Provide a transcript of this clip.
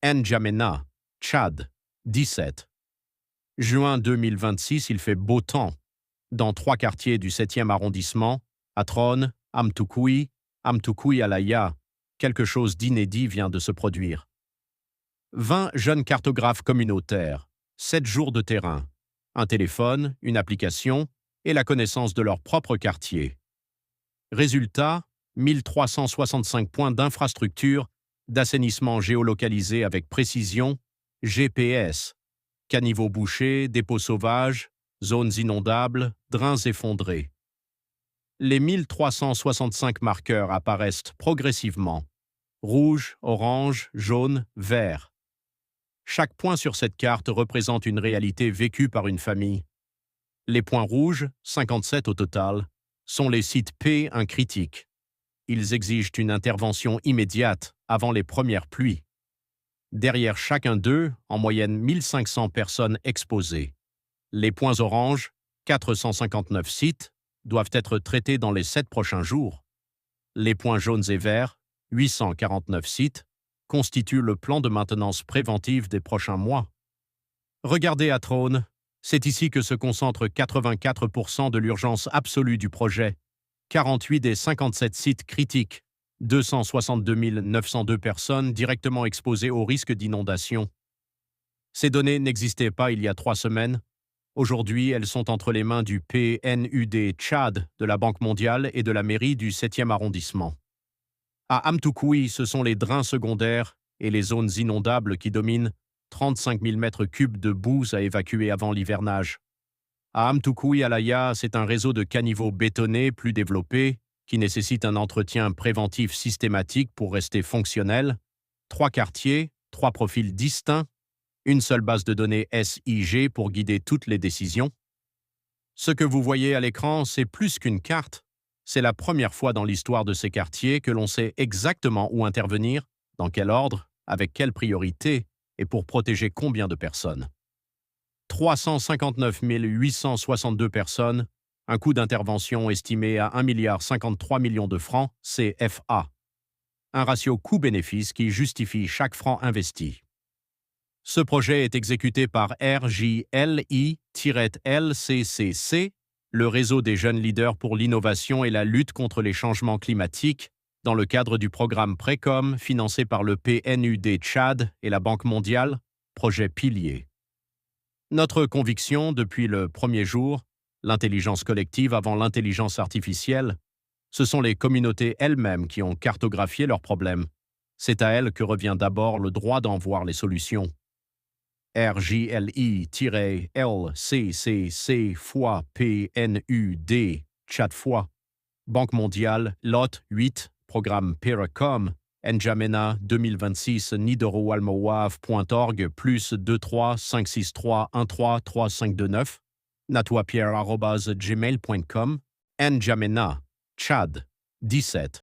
N'Djamena, Tchad, 17. Juin 2026, il fait beau temps. Dans 3 quartiers du 7e arrondissement, Atron, Amtoukoui Alaya, quelque chose d'inédit vient de se produire. 20 jeunes cartographes communautaires, 7 jours de terrain, un téléphone, une application et la connaissance de leur propre quartier. Résultat, 1365 points d'infrastructure, d'assainissement géolocalisé avec précision, GPS, caniveaux bouchés, dépôts sauvages, zones inondables, drains effondrés. Les 1365 marqueurs apparaissent progressivement. Rouge, orange, jaune, vert. Chaque point sur cette carte représente une réalité vécue par une famille. Les points rouges, 57 au total, sont les sites P1 critiques. Ils exigent une intervention immédiate avant les premières pluies. Derrière chacun d'eux, en moyenne 1500 personnes exposées. Les points oranges, 459 sites, doivent être traités dans les 7 prochains jours. Les points jaunes et verts, 849 sites, constituent le plan de maintenance préventive des prochains mois. Regardez à Trône, c'est ici que se concentre 84% de l'urgence absolue du projet. 48 des 57 sites critiques, 262 902 personnes directement exposées au risque d'inondation. Ces données n'existaient pas il y a 3 semaines. Aujourd'hui, elles sont entre les mains du PNUD Tchad, de la Banque mondiale et de la mairie du 7e arrondissement. À Amtoukoui, ce sont les drains secondaires et les zones inondables qui dominent, 35 000 mètres cubes de boue à évacuer avant l'hivernage. À Amtoukoui Alaya, c'est un réseau de caniveaux bétonnés plus développé qui nécessite un entretien préventif systématique pour rester fonctionnel. 3 quartiers, 3 profils distincts, une seule base de données SIG pour guider toutes les décisions. Ce que vous voyez à l'écran, c'est plus qu'une carte. C'est la première fois dans l'histoire de ces quartiers que l'on sait exactement où intervenir, dans quel ordre, avec quelle priorité et pour protéger combien de personnes. 359 862 personnes, un coût d'intervention estimé à 1,53 milliard de francs CFA. Un ratio coût-bénéfice qui justifie chaque franc investi. Ce projet est exécuté par RJLI-LCCC, le réseau des jeunes leaders pour l'innovation et la lutte contre les changements climatiques, dans le cadre du programme Précom financé par le PNUD Tchad et la Banque mondiale, projet pilier. Notre conviction, depuis le premier jour, l'intelligence collective avant l'intelligence artificielle, ce sont les communautés elles-mêmes qui ont cartographié leurs problèmes. C'est à elles que revient d'abord le droit d'en voir les solutions. RJLI-LCCC fois PNUD, Tchad fois Banque mondiale, lot 8, programme Peracom, N'Djamena 2026 nidoroualmowav.org plus 23 563 13 3529, natouapierre@gmail.com, N'Djamena, Tchad, 17.